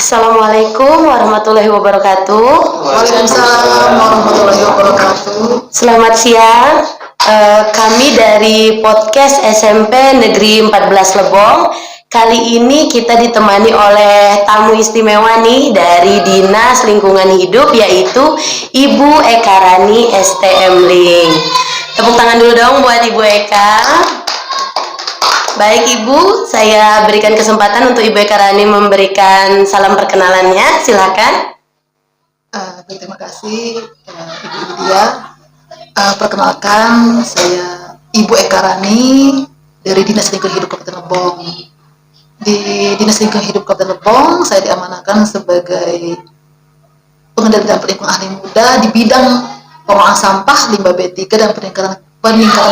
Assalamualaikum warahmatullahi wabarakatuh. Waalaikumsalam warahmatullahi wabarakatuh. Selamat siang. Kami dari podcast SMP Negeri 14 Lebong. Kali ini kita ditemani oleh tamu istimewa nih dari Dinas Lingkungan Hidup, yaitu Ibu Eka Rani STM Ling. Tepuk tangan dulu dong buat Ibu Eka. Baik Ibu, saya berikan kesempatan untuk Ibu Eka Rani memberikan salam perkenalannya. Silakan. Terima kasih Ibu Lydia. Perkenalkan, saya Ibu Eka Rani dari Dinas Lingkungan Hidup Kabupaten Lebong. Di Dinas Lingkungan Hidup Kabupaten Lebong, saya diamanahkan sebagai pengendalian lingkungan ahli muda di bidang pengolahan sampah, limbah B3 dan peningkatan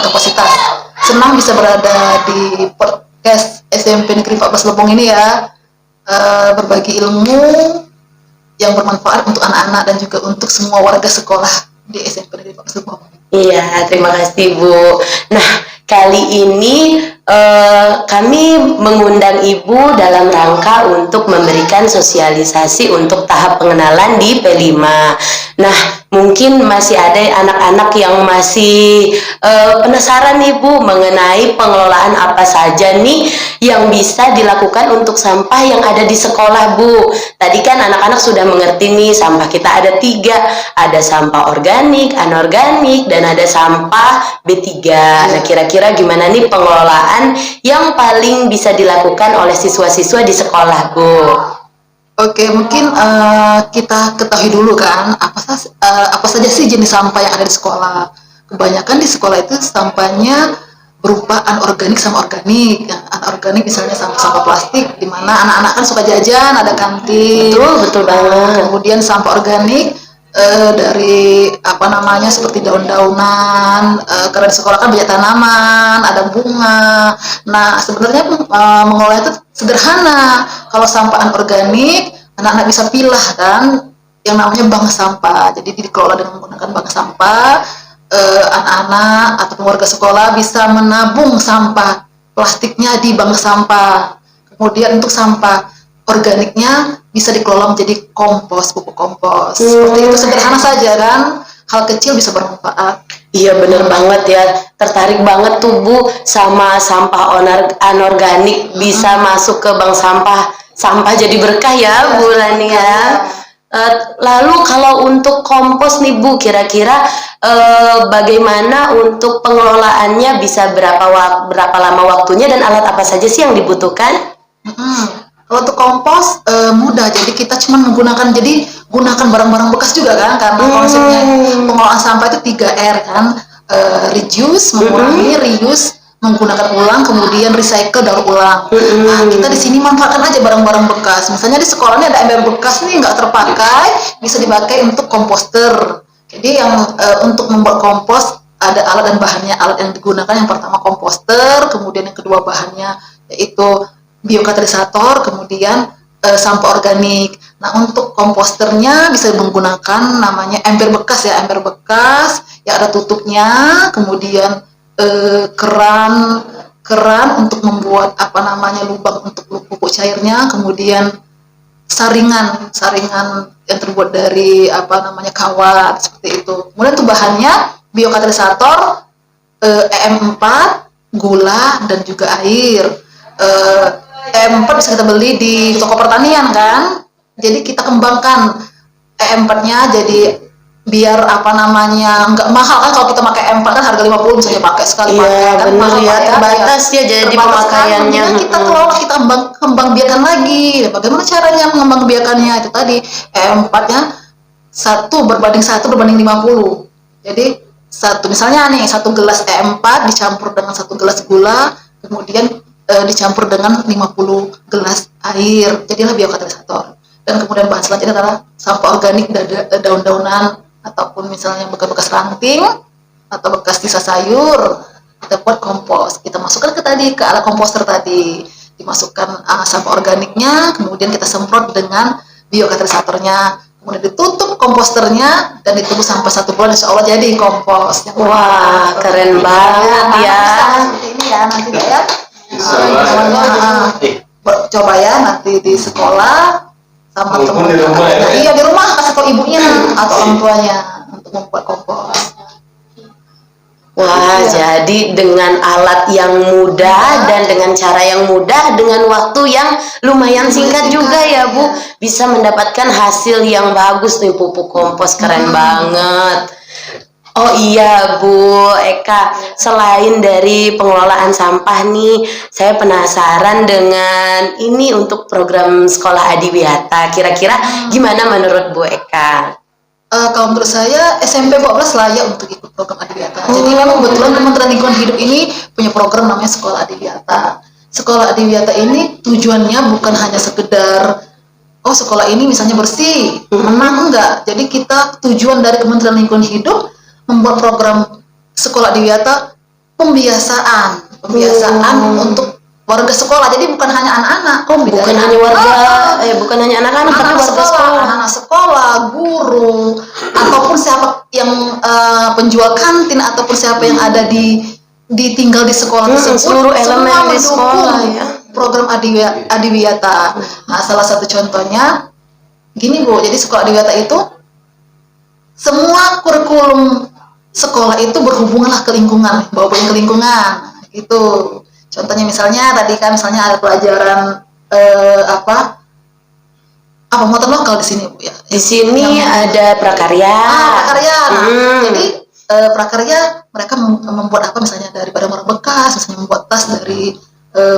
kapasitas. Senang bisa berada di podcast SMP Negeri 14 Lebong ini ya, berbagi ilmu yang bermanfaat untuk anak-anak dan juga untuk semua warga sekolah di SMP Negeri 14 Lebong. Iya, terima kasih Bu. Nah, kali ini kami mengundang Ibu dalam rangka untuk memberikan sosialisasi untuk tahap pengenalan di P5. Nah, mungkin masih ada anak-anak yang masih penasaran nih Bu mengenai pengelolaan apa saja nih yang bisa dilakukan untuk sampah yang ada di sekolah Bu. Tadi kan anak-anak sudah mengerti nih sampah kita ada 3, ada sampah organik, anorganik, dan ada sampah B3. Nah, kira-kira gimana nih pengelolaan yang paling bisa dilakukan oleh siswa-siswa di sekolah Bu? Oke, mungkin kita ketahui dulu kan apa saja sih jenis sampah yang ada di sekolah. Kebanyakan di sekolah itu sampahnya berupa anorganik sama organik. Yang anorganik misalnya sampah plastik, di mana anak-anak kan suka jajan, ada kantin. Betul banget. Kemudian sampah organik dari seperti daun-daunan, karena di sekolah kan banyak tanaman, ada bunga. Nah, sebenarnya mengolah itu sederhana. Kalau sampah anorganik, anak-anak bisa pilah kan yang namanya bank sampah. Jadi dikelola dengan menggunakan bank sampah. Anak-anak atau warga sekolah bisa menabung sampah plastiknya di bank sampah. Kemudian untuk sampah organiknya bisa dikelola menjadi kompos, pupuk kompos. Seperti itu, sederhana saja kan, hal kecil bisa bermanfaat. Iya bener banget ya, tertarik banget tuh Bu sama sampah anorganik bisa masuk ke bank sampah jadi berkah ya Bu Lani ya. Lalu kalau untuk kompos nih Bu, kira-kira bagaimana untuk pengelolaannya, bisa berapa lama waktunya dan alat apa saja sih yang dibutuhkan? Kalau untuk kompos mudah, jadi kita cuma gunakan barang-barang bekas juga kan, karena konsepnya pengolahan sampah itu 3R kan, reduce, mengurangi, reuse, menggunakan ulang, kemudian recycle, daur ulang. Nah, kita di sini manfaatkan aja barang-barang bekas. Misalnya di sekolah ini ada ember bekas nih nggak terpakai, bisa dipakai untuk komposter. Jadi yang untuk membuat kompos ada alat dan bahannya. Alat yang digunakan yang pertama komposter, kemudian yang kedua bahannya yaitu biokatalisator, kemudian sampah organik. Nah, untuk komposternya bisa menggunakan namanya ember bekas ya, ember bekas yang ada tutupnya, kemudian keran untuk membuat lubang untuk pupuk cairnya, kemudian saringan yang terbuat dari kawat seperti itu. Kemudian untuk bahannya biokatalisator, EM4, gula dan juga air. EM4 bisa kita beli di toko pertanian kan. Jadi kita kembangkan EM4-nya jadi biar nggak mahal kan. Kalau kita pakai EM4 kan harga 50 misalnya pakai sekali pakai kan, bener ya, terbatas ya jadi pemakaiannya. Kita kelola, kita kembang biarkan lagi. Bagaimana caranya mengembang biarkannya? Itu tadi EM4-nya 1:1 50. Jadi misalnya nih 1 gelas EM4 dicampur dengan 1 gelas gula, kemudian dicampur dengan 50 gelas air, jadilah biokatalisator. Dan kemudian bahan selanjutnya adalah sampah organik, daun-daunan ataupun misalnya bekas-bekas ranting atau bekas sisa sayur, kita buat kompos. Kita masukkan ke alat komposter tadi, dimasukkan sampah organiknya, kemudian kita semprot dengan biokatalisatornya, kemudian ditutup komposternya dan ditunggu sampai 1 bulan, insya Allah jadi kompos. Wah, keren banget ya. Seperti ini ya nanti ya. Coba ya nanti di sekolah sama Walaupun teman. di rumah ya? Nah, iya di rumah kasih tau ibunya atau orang tuanya untuk membuat kompos. Wah, Iya. jadi dengan alat yang mudah dan dengan cara yang mudah, dengan waktu yang lumayan singkat juga ya Bu, bisa mendapatkan hasil yang bagus nih pupuk kompos, keren banget. Oh iya Bu Eka, selain dari pengelolaan sampah nih, saya penasaran dengan ini untuk program sekolah Adiwiyata. Kira-kira gimana menurut Bu Eka? Kalau menurut saya SMP 14 layak untuk ikut program Adiwiyata. Jadi memang kebetulan Kementerian Lingkungan Hidup ini punya program namanya Sekolah Adiwiyata. Sekolah Adiwiyata ini tujuannya bukan hanya sekedar sekolah ini misalnya bersih, menang enggak. Jadi kita tujuan dari Kementerian Lingkungan Hidup membuat program Sekolah Adiwiyata pembiasaan untuk warga sekolah. Jadi bukan hanya anak-anak. Bukan hanya warga, bukan hanya anak-anak, tapi warga sekolah. Anak-anak sekolah, guru, ataupun siapa yang penjual kantin ataupun siapa yang ada tinggal di sekolah tersebut, seluruh elemen semua di sekolah mendukung ya. program Adiwiyata. Nah, salah satu contohnya gini Bu, jadi sekolah Adiwiyata itu semua kurikulum sekolah itu berhubunganlah ke lingkungan, bawa ke lingkungan gitu. Contohnya misalnya tadi kan misalnya ada pelajaran apa muatan lokal di sini Bu ya. Di sini ada prakarya. Prakarya. Nah, jadi prakarya mereka membuat apa misalnya dari barang-barang bekas, misalnya membuat tas dari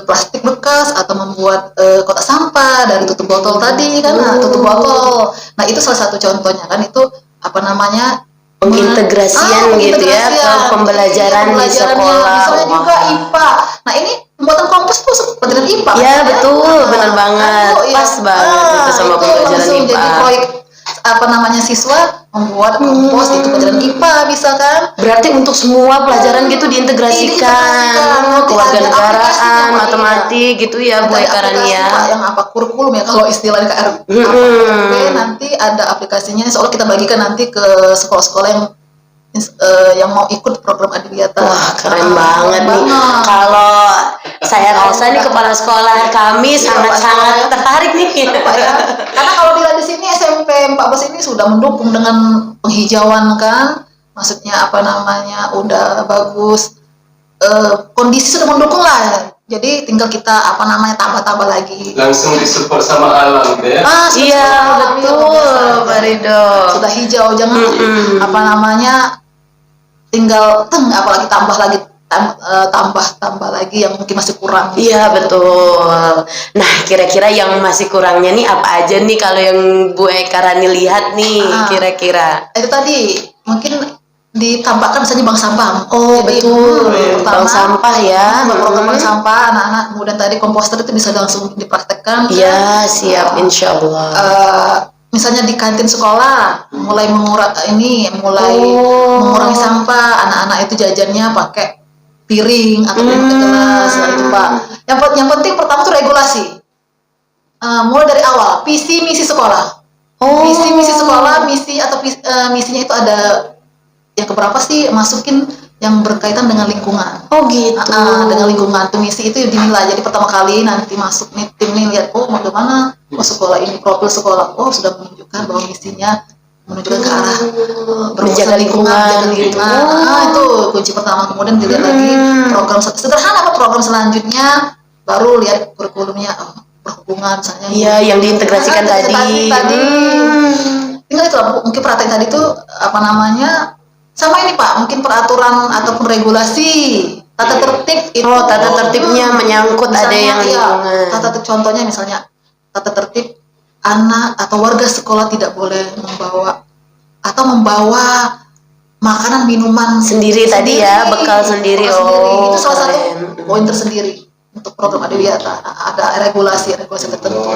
plastik bekas atau membuat kotak sampah dari tutup botol tadi kan, tutup botol. Nah, itu salah satu contohnya kan, itu apa namanya? Pengintegrasian gitu ya ke pembelajaran di sekolah. Misalnya juga IPA. Nah, ini pembuatan kompos tuh pelajaran IPA. Ya betul, benar banget. Pas banget itu sama pembelajaran IPA. Jadi proyek apa namanya siswa membuat kompos itu pelajaran IPA bisa kan? Berarti untuk semua pelajaran gitu diintegrasikan, kewarganegaraan, matematik gitu ya Bu Eka Rania. Yang apa kurikulum ya kalau istilahnya KRP. Nanti ada aplikasinya, soalnya kita bagikan nanti ke sekolah-sekolah yang mau ikut program Adiwiyata. Wah, keren banget nih. Kalau saya rasa nih kepala sekolah kami sangat-sangat tertarik nih. Karena kalau dilihat di sini SMP 14 ini sudah mendukung dengan penghijauan kan, maksudnya apa namanya udah bagus, kondisi sudah mendukung lah. Jadi tinggal kita apa namanya tambah-tambah lagi. Langsung disupport sama alam gitu ya. Iya betul, Pak Ridho. Sudah hijau, jangan apa namanya tinggal apalagi tambah lagi yang mungkin masih kurang. Iya betul. Nah, kira-kira yang masih kurangnya nih apa aja nih kalau yang Bu Eka Rani lihat nih kira-kira? Itu tadi mungkin ditambahkan misalnya bank sampah. Betul. Bank sampah ya. Program bank sampah anak-anak, kemudian tadi komposter itu bisa langsung dipraktekkan. Iya, siap insya Allah. Misalnya di kantin sekolah mulai mengurangi sampah, anak-anak itu jajannya pakai piring atau gelas itu Pak. Yang penting pertama itu regulasi. Mulai dari awal visi misi sekolah. Visi misi sekolah, misinya itu ada yang keberapa sih, masukin yang berkaitan dengan lingkungan. Gitu. Dengan lingkungan tuh misi itu dinilai. Jadi pertama kali nanti masuk nih tim nih lihat bagaimana sekolah ini, profil sekolah sudah menunjukkan bahwa misinya menunjukkan ke arah menjaga lingkungan gitu. Itu kunci pertama. Kemudian dilihat lagi program sederhana program selanjutnya, baru lihat kurikulumnya berhubungan misalnya. Iya, yang diintegrasikan tadi. Tinggal itu mungkin praktek tadi itu apa namanya? Sama ini Pak, mungkin peraturan ataupun regulasi, tata tertib itu. Tata tertibnya menyangkut misalnya, ada yang lingkungan. Tata tertib contohnya misalnya tata tertib anak atau warga sekolah tidak boleh membawa makanan minuman sendiri tadi ya, bekal sendiri. Itu salah satu poin tersendiri untuk program Adiwiyata. Ada regulasi tertentu.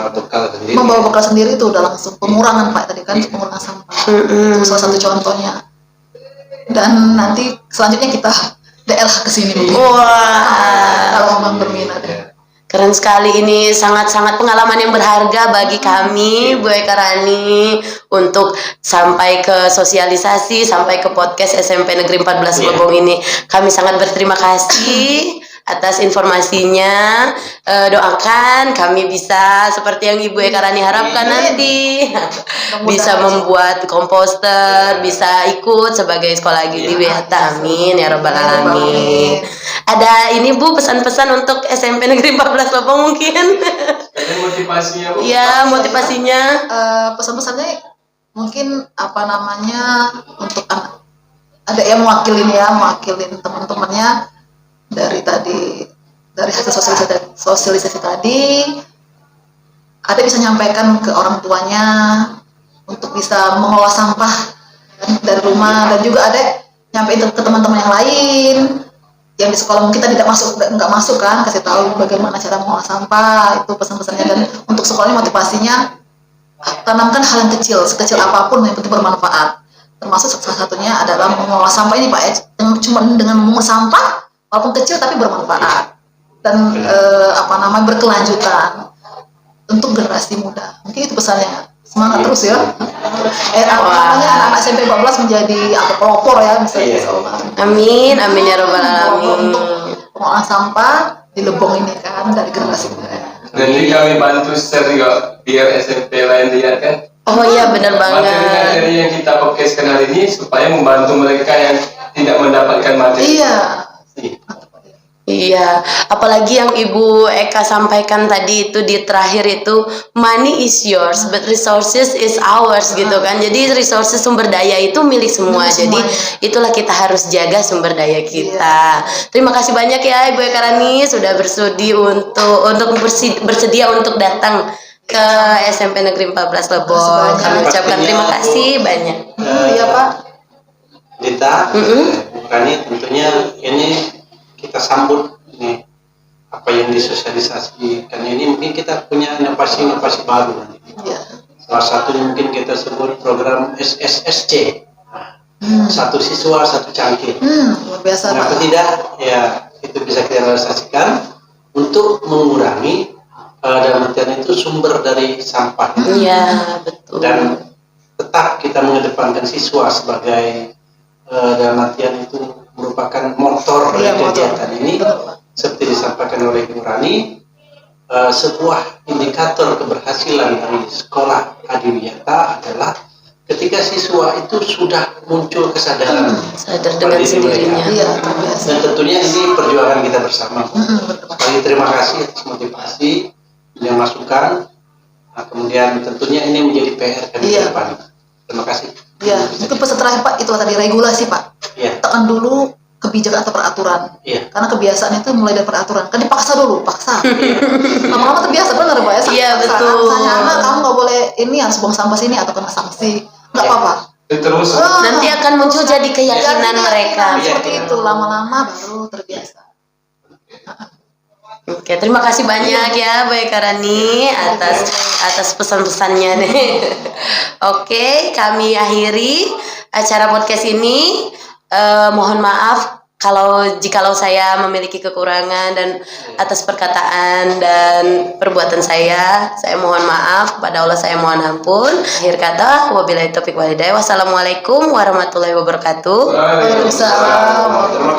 Membawa bekal sendiri itu udah langsung pengurangan Pak tadi kan, pengurangan sampah. Itu salah satu contohnya. Dan nanti selanjutnya kita daerah ke sini mungkin. Kalau memang berminat ya. Keren sekali, ini sangat-sangat pengalaman yang berharga bagi kami Bu Eka Rani untuk sampai ke sosialisasi, sampai ke podcast SMP Negeri 14 Lebong ini. Kami sangat berterima kasih atas informasinya. Doakan kami bisa seperti yang Ibu Eka Rani harapkan nanti bisa membuat komposter, bisa ikut sebagai sekolah gizi Wihata. Amin ya robbal alamin. Ada ini Bu, pesan-pesan untuk SMP Negeri 14 Lopong mungkin? Ada motivasinya Bu? Ya, motivasinya. Pesan-pesannya mungkin untuk anak, ada yang mewakilin teman-temannya dari hasil sosialisasi tadi, ada bisa nyampaikan ke orang tuanya untuk bisa mengolah sampah dari rumah, dan juga ada nyampein ke teman-teman yang lain yang di sekolah mungkin kita nggak masuk kan, kasih tahu bagaimana cara mengolah sampah. Itu pesan-pesannya. Dan untuk sekolahnya motivasinya, tanamkan hal yang kecil, sekecil apapun yang penting bermanfaat. Termasuk salah satunya adalah mengolah sampah ini Pak ya, cuma dengan mengolah sampah walaupun kecil tapi bermanfaat dan berkelanjutan untuk generasi muda. Mungkin itu pesannya. Semangat terus ya. Anak-anak SMP 14 menjadi pelopor ya misalnya. Amin, amin ya robbal alamin. Untuk pengolahan sampah di Lebong ini kan dari generasi muda. Nanti kami bantu share juga biar SMP lain lihat kan. Oh iya, benar banget. Materi-materi yang kita podcastkan hari ini supaya membantu mereka yang tidak mendapatkan materi. Iya, apalagi yang Ibu Eka sampaikan tadi itu di terakhir itu, money is yours but resources is ours gitu kan. Jadi resources, sumber daya itu milik semua. Jadi itulah kita harus jaga sumber daya kita. Terima kasih banyak ya Ibu Eka Rani sudah bersedia untuk datang ke SMP Negeri 14 Lebong. Kami ucapkan terima kasih banyak. Iya Pak. Dita, Rani, tentunya ini kita sambut nih apa yang disosialisasikan ini. Mungkin kita punya inovasi baru nanti. Salah satunya mungkin kita sebut program SSSC, satu siswa satu cangkir. Luar biasa. Kenapa tidak? Ya itu bisa kita realisasikan untuk mengurangi dalam artian itu sumber dari sampah. Iya, betul. Dan tetap kita mengedepankan siswa sebagai dalam artian itu merupakan motor kegiatan ini. Seperti disampaikan oleh Ibu Rani, sebuah indikator keberhasilan dari sekolah Adiwiyata adalah ketika siswa itu sudah muncul kesadaran sadar dengan sendirinya. Dan tentunya ini perjuangan kita bersama. Sekali terima kasih atas motivasi yang masukan. Kemudian tentunya ini menjadi PR kami ke depan. Terima kasih. Itu pesan terakhir Pak, itu tadi regulasi Pak. Tekan dulu kebijakan atau peraturan. Karena kebiasaan itu mulai dari peraturan. Kan dipaksa dulu, paksa. Lama-lama terbiasa, benar Pak ya? Iya, betul. Misalnya anak, kamu nggak boleh ini, harus buang sampah sini atau kena sanksi. Nggak apa-apa. Terus Nanti akan muncul jadi keyakinan mereka. Seperti itu, lama-lama baru terbiasa. Oke, terima kasih banyak ya Bu Eka Rani atas pesan-pesannya nih. Oke, kami akhiri acara podcast ini. Mohon maaf jikalau saya memiliki kekurangan dan atas perkataan dan perbuatan saya mohon maaf, kepada Allah saya mohon ampun. Akhir kata, wabillahi taufiq walhidayah. Wassalamualaikum warahmatullahi wabarakatuh. Waalaikumsalam.